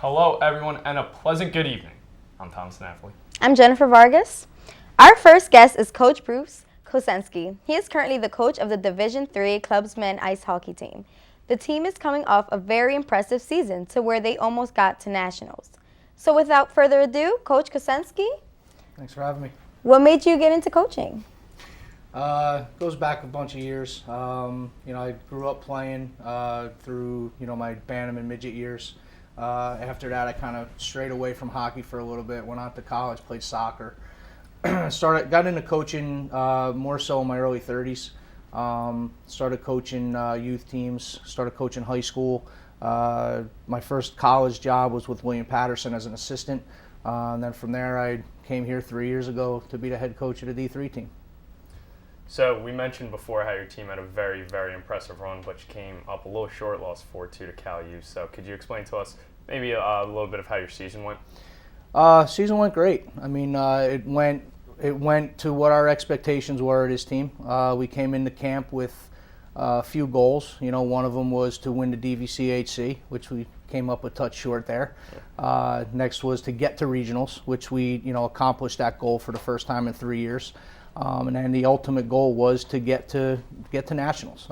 Hello, everyone, and a pleasant good evening. I'm Thomas Napoli. I'm Jennifer Vargas. Our first guest is Coach Bruce Kosensky. He is currently the coach of the Division III Clubs Men Ice Hockey team. The team is coming off a very impressive season to where they almost got to nationals. So without further ado, Coach Kosensky, Thanks for having me. what made you get into coaching? Goes back a bunch of years. I grew up playing through my Bantam and midget years. After that, I kind of strayed away from hockey for a little bit. Went out to college, played soccer. Got into coaching more so in my early 30s. Started coaching youth teams. Started coaching high school. My first college job was with William Patterson as an assistant. And then from there, I came here 3 years ago to be the head coach of the D3 team. So we mentioned before how your team had a very, very impressive run, but you came up a little short, lost 4-2 to Cal U. So could you explain to us maybe a little bit of how your season went? Season went great. I mean, it went to what our expectations were of this team. We came into camp with a few goals. One of them was to win the DVCHC, which we came up a touch short there. Next was to get to regionals, which we accomplished that goal for the first time in 3 years. And then the ultimate goal was to get to nationals.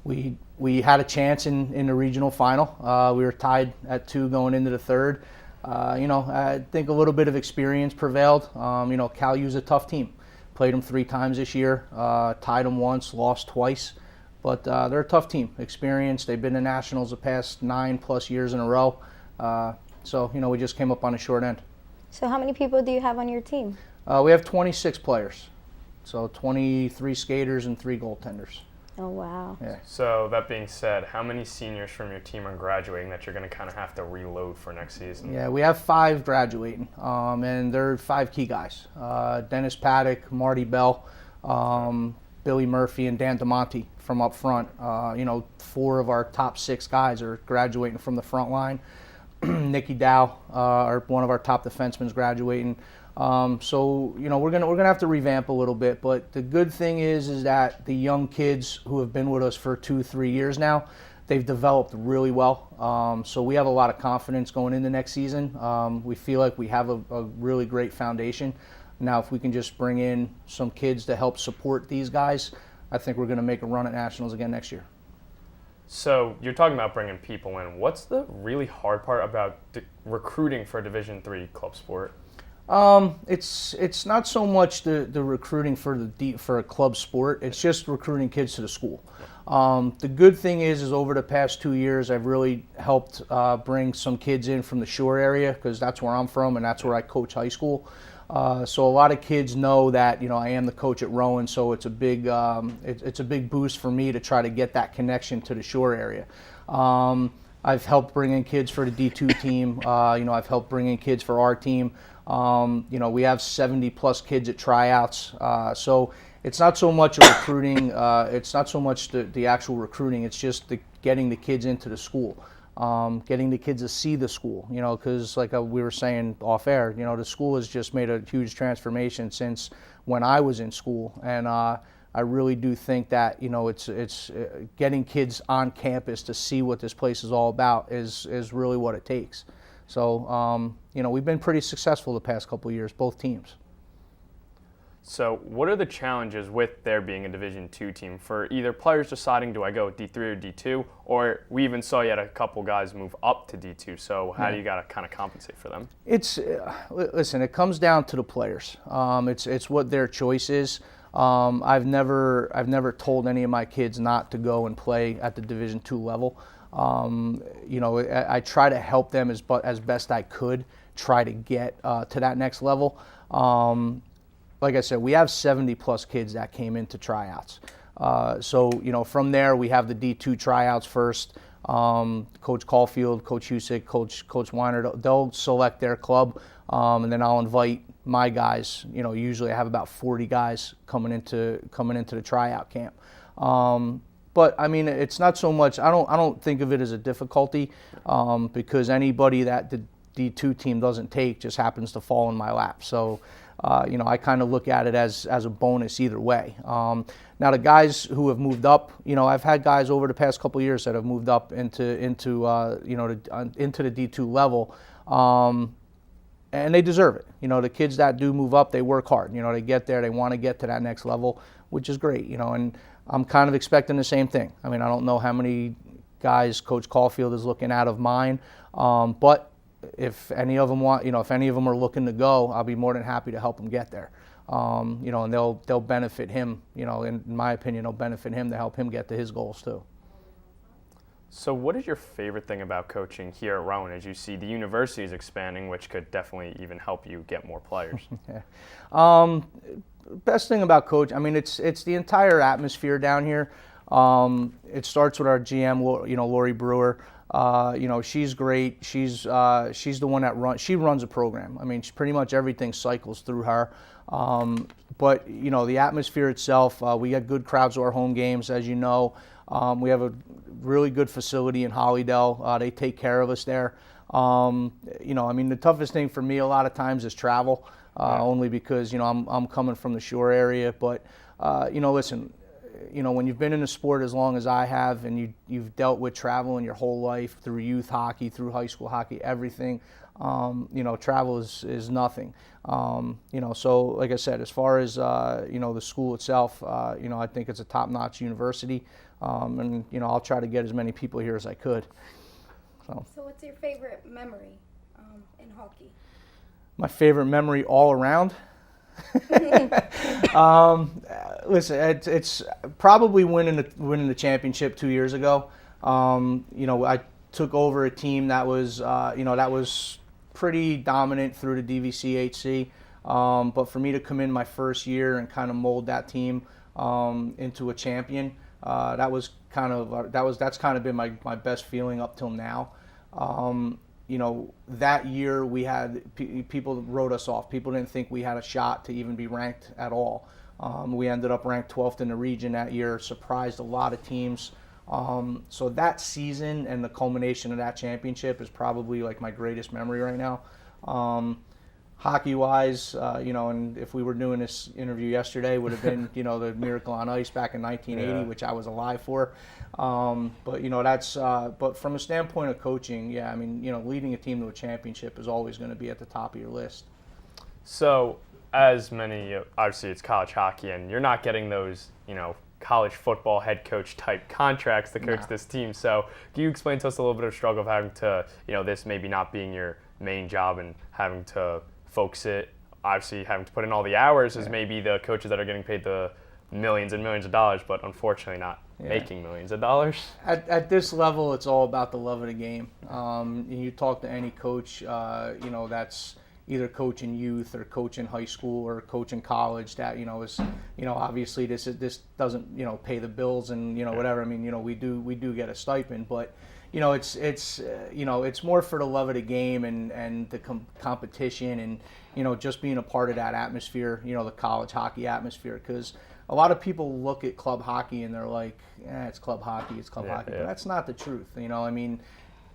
We had a chance in the regional final. We were tied at 2 going into the third. I think a little bit of experience prevailed. Cal U's a tough team. Played them 3 times this year. Tied them once, lost twice. But they're a tough team. Experienced. They've been to nationals the past 9+ years in a row. So we just came up on the short end. So how many people do you have on your team? We have 26 players, so 23 skaters and 3 goaltenders. Oh, wow. Yeah. So that being said, how many seniors from your team are graduating that you're going to kind of have to reload for next season? Yeah, we have 5 graduating, and they're 5 key guys. Dennis Paddock, Marty Bell, Billy Murphy, and Dan DeMonte from up front. 4 of our top 6 guys are graduating from the front line. Nicky Dow, one of our top defensemen, is graduating. So we're gonna have to revamp a little bit, but the good thing is that the young kids who have been with us for 2-3 years now, they've developed really well. So we have a lot of confidence going into next season. We feel like we have a really great foundation. Now, if we can just bring in some kids to help support these guys, I think we're gonna make a run at nationals again next year. So you're talking about bringing people in. What's the really hard part about recruiting for a Division III club sport? It's not so much the recruiting for a club sport. It's just recruiting kids to the school. The good thing is over the past 2 years, I've really helped bring some kids in from the Shore area because that's where I'm from and that's where I coach high school. So a lot of kids know that I am the coach at Rowan, so it's a big it's a big boost for me to try to get that connection to the Shore area. I've helped bring in kids for the D2 team. I've helped bring in kids for our team. We have 70+ kids at tryouts. So it's not so much a recruiting. It's not so much the actual recruiting. It's just getting the kids into the school, getting the kids to see the school. Because like we were saying off air, the school has just made a huge transformation since when I was in school, and I really do think that it's getting kids on campus to see what this place is all about is really what it takes. So, we've been pretty successful the past couple of years, both teams. So what are the challenges with there being a Division II team for either players deciding, do I go D3 or D2? Or we even saw you had a couple guys move up to D2. So how do you got to kind of compensate for them? Listen, it comes down to the players. It's what their choice is. I've never told any of my kids not to go and play at the Division II level. I try to help them as best I could try to get to that next level. Like I said, we have 70+ kids that came into tryouts. So from there we have the D2 tryouts first. Coach Caulfield, Coach Husick, Coach Weiner, they'll select their club, and then I'll invite my guys. Usually I have about 40 guys coming into the tryout camp. But I mean, it's not so much. I don't think of it as a difficulty because anybody that the D2 team doesn't take just happens to fall in my lap. So I kind of look at it as a bonus either way. Now the guys who have moved up, I've had guys over the past couple of years that have moved up into the D2 level. And they deserve it. The kids that do move up, they work hard. They get there, they want to get to that next level, which is great. And I'm kind of expecting the same thing. I mean, I don't know how many guys Coach Caulfield is looking at of mine, but if any of them if any of them are looking to go, I'll be more than happy to help them get there. And they'll benefit him. In my opinion, they'll benefit him to help him get to his goals too. So what is your favorite thing about coaching here at Rowan as you see the university is expanding, which could definitely even help you get more players? Best thing about coach, I mean, it's the entire atmosphere down here. It starts with our GM, Lori Brewer. She's great. She's the one that runs a program. I mean, pretty much everything cycles through her. But the atmosphere itself, we get good crowds to our home games, as you know. We have a really good facility in Hollydale. They take care of us there. I mean, the toughest thing for me a lot of times is travel, only because, I'm coming from the shore area. But, listen, when you've been in the sport as long as I have and you've dealt with traveling your whole life through youth hockey, through high school hockey, everything, travel is nothing. So like I said, as far as, the school itself, I think it's a top-notch university. And I'll try to get as many people here as I could. So what's your favorite memory in hockey? My favorite memory all around? Listen, it's probably winning the championship 2 years ago. I took over a team that was pretty dominant through the DVCHC. But for me to come in my first year and kind of mold that team into a champion, that's kind of been my best feeling up till now. That year we had people wrote us off. People didn't think we had a shot to even be ranked at all. We ended up ranked 12th in the region that year, surprised a lot of teams. So that season and the culmination of that championship is probably like my greatest memory right now. Hockey-wise, and if we were doing this interview yesterday, would have been, the Miracle on Ice back in 1980, which I was alive for. But from a standpoint of coaching, I mean, leading a team to a championship is always going to be at the top of your list. So, as many, obviously it's college hockey, and you're not getting those, college football head coach type contracts to coach this team. So, can you explain to us a little bit of struggle of having to, this maybe not being your main job and having to focus it, obviously having to put in all the hours as maybe the coaches that are getting paid the millions and millions of dollars, but unfortunately not making millions of dollars? At this level, it's all about the love of the game. You talk to any coach, that's either coaching youth or coaching high school or coaching college that, is, obviously this doesn't, pay the bills and, whatever. I mean, we do get a stipend, but it's more for the love of the game and the competition and, just being a part of that atmosphere, the college hockey atmosphere. Because a lot of people look at club hockey and they're like, it's club hockey, it's club hockey. But that's not the truth. I mean,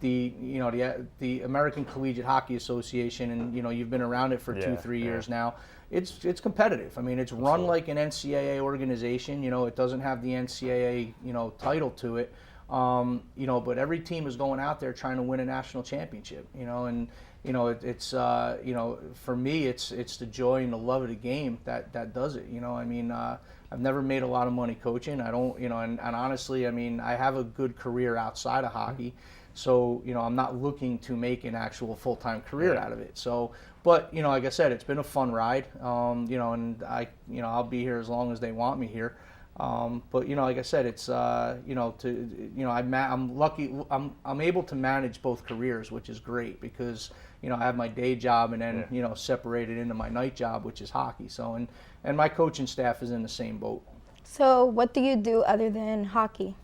the American Collegiate Hockey Association, and, you've been around it for 2-3 years now. It's competitive. I mean, it's run like an NCAA organization. It doesn't have the NCAA, title to it. But every team is going out there trying to win a national championship, and it's for me it's the joy and the love of the game that does it. I mean, I've never made a lot of money coaching. I don't, and honestly, I mean, I have a good career outside of hockey, so I'm not looking to make an actual full-time career out of it. So, but like I said, it's been a fun ride, and I'll be here as long as they want me here. But like I said, it's I'm lucky. I'm able to manage both careers, which is great because I have my day job and then separated into my night job, which is hockey. So and my coaching staff is in the same boat. So what do you do other than hockey?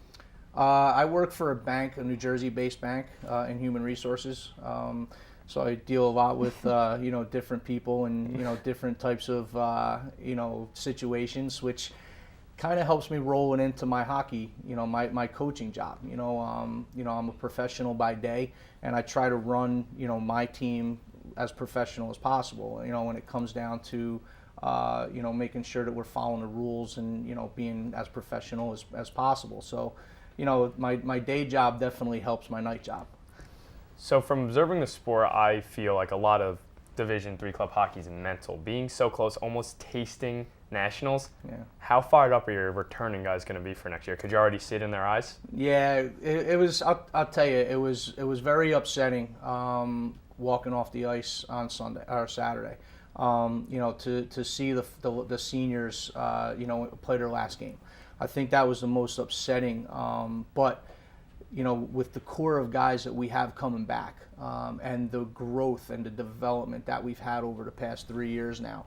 I work for a bank, a New Jersey-based bank in human resources. So I deal a lot with different people and different types of situations, which kind of helps me rolling into my hockey, my coaching job. I'm a professional by day, and I try to run, my team as professional as possible. You know, when it comes down to you know, making sure that we're following the rules and, you know, being as professional as possible. So, you know, my day job definitely helps my night job. So from observing the sport, I feel like a lot of Division III club hockey is mental. Being so close, almost tasting nationals. Yeah. How fired up are your returning guys going to be for next year? Could you already see it in their eyes? Yeah, it was. I'll tell you, it was very upsetting walking off the ice on Sunday or Saturday. You know, to see the seniors, you know, play their last game. I think that was the most upsetting. But you know, with the core of guys that we have coming back, and the growth and the development that we've had over the past 3 years now,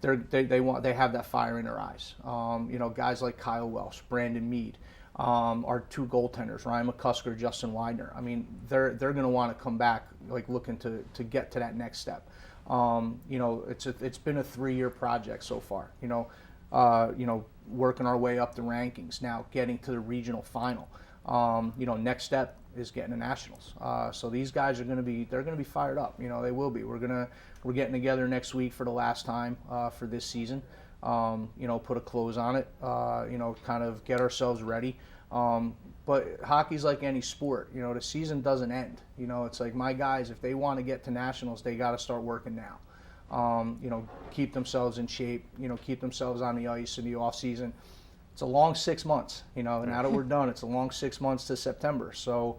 they have that fire in their eyes. You know, guys like Kyle Welsh, Brandon Mead, our two goaltenders, Ryan McCusker, Justin Widener. I mean, they're going to want to come back, like looking to get to that next step. You know, it's been a 3-year project so far. You know, working our way up the rankings, now getting to the regional final. You know, next step is getting to nationals. So these guys are going to be fired up. You know, they will be. We're getting together next week for the last time for this season. You know, put a close on it. You know, kind of get ourselves ready. But hockey's like any sport. You know, the season doesn't end. You know, it's like my guys, if they want to get to nationals, they got to start working now. You know, keep themselves in shape. You know, keep themselves on the ice in the off season. It's a long 6 months, you know, and now that we're done, it's a long 6 months to September. So,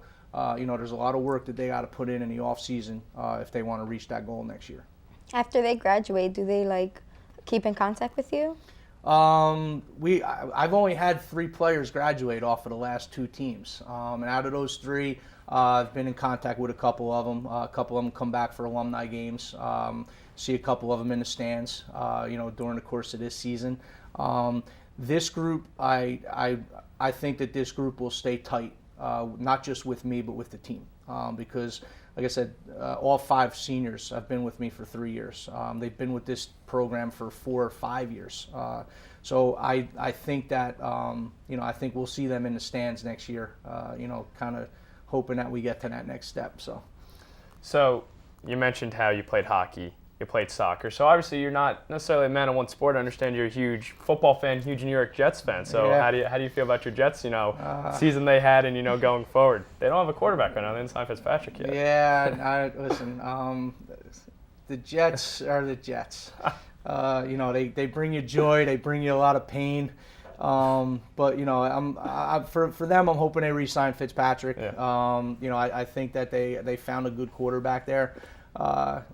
you know, there's a lot of work that they got to put in the off season if they want to reach that goal next year. After they graduate, do they like keep in contact with you? I've only had 3 players graduate off of the last 2 teams, and out of those 3, I've been in contact with a couple of them. A couple of them come back for alumni games. See a couple of them in the stands, you know, during the course of this season. This group, I think that this group will stay tight, not just with me, but with the team. Because, like I said, all 5 seniors have been with me for 3 years. They've been with this program for 4 or 5 years. So I think that, you know, I think we'll see them in the stands next year, you know, kind of hoping that we get to that next step. So you mentioned how you played hockey. You played soccer, so obviously you're not necessarily a man of one sport. I understand you're a huge football fan, huge New York Jets fan. So yeah. how do you feel about your Jets? You know, season they had, and you know, going forward, they don't have a quarterback right now. They didn't sign Fitzpatrick yet. Yeah, listen, the Jets are the Jets. You know, they bring you joy, they bring you a lot of pain. But you know, for them, I'm hoping they re-sign Fitzpatrick. Yeah. You know, I think that they found a good quarterback there.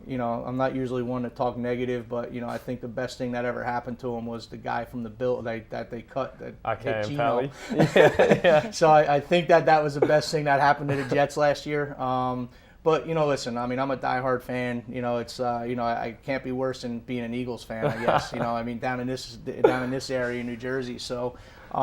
You know, I'm not usually one to talk negative, but you know, I think the best thing that ever happened to him was the guy from the Bill that they cut. That hit Gino. Yeah. So I think that was the best thing that happened to the Jets last year. But you know, listen, I mean, I'm a diehard fan. You know, it's you know, I can't be worse than being an Eagles fan, I guess. You know, I mean, down in this area in New Jersey. So. You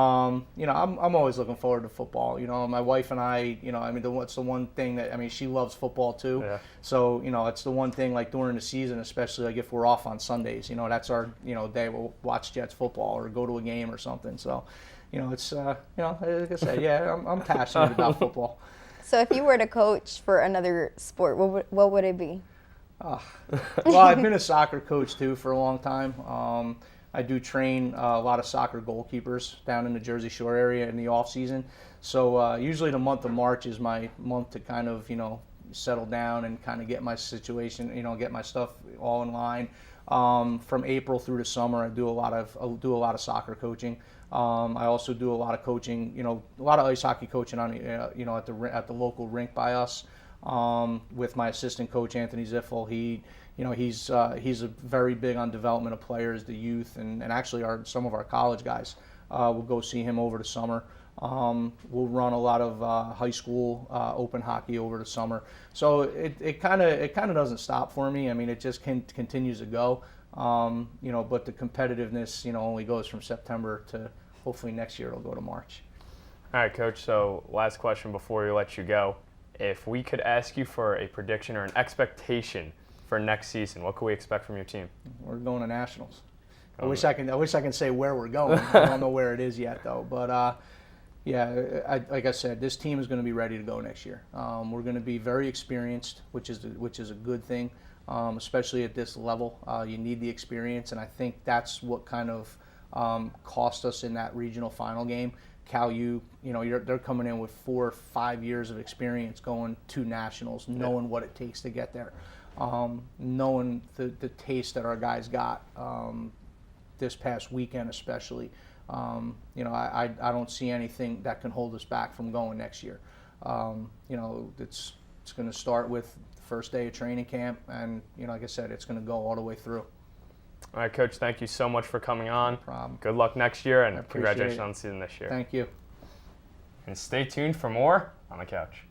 know, I'm always looking forward to football. You know, my wife and I, you know, I mean, what's the one thing that, I mean, she loves football too. Yeah. So, you know, it's the one thing, like during the season, especially like if we're off on Sundays, you know, that's our, you know, day we'll watch Jets football or go to a game or something. So, you know, it's, you know, like I said, yeah, I'm passionate about football. So if you were to coach for another sport, what would it be? Well, I've been a soccer coach too for a long time. I do train a lot of soccer goalkeepers down in the Jersey Shore area in the off season. So usually the month of March is my month to kind of, you know, settle down and kind of get my situation, you know, get my stuff all in line. From April through the summer, I do a lot of soccer coaching. I also do a lot of coaching, you know, a lot of ice hockey coaching on, you know, at the local rink by us. With my assistant coach Anthony Ziffel. You know, he's a very big on development of players, the youth, and actually some of our college guys. We'll go see him over the summer. We'll run a lot of high school open hockey over the summer. So it kind of doesn't stop for me. I mean, it just continues to go. You know, but the competitiveness, you know, only goes from September to hopefully next year it'll go to March. All right, Coach. So last question before we let you go. If we could ask you for a prediction or an expectation for next season, what can we expect from your team? We're going to nationals. I wish I can say where we're going. I don't know where it is yet though. But yeah, like I said, this team is going to be ready to go next year. We're going to be very experienced, which is a good thing. especially at this level. You need the experience, and I think that's what kind of cost us in that regional final game. Cal U, they're coming in with 4 or 5 years of experience going to nationals, knowing what it takes to get there, knowing the taste that our guys got this past weekend especially. I don't see anything that can hold us back from going next year. It's going to start with the first day of training camp, and like I said, it's going to go all the way through. All right, Coach, thank you so much for coming on. No problem. Good luck next year, and I appreciate congratulations it. on the season this year. Thank you. And stay tuned for more on the couch.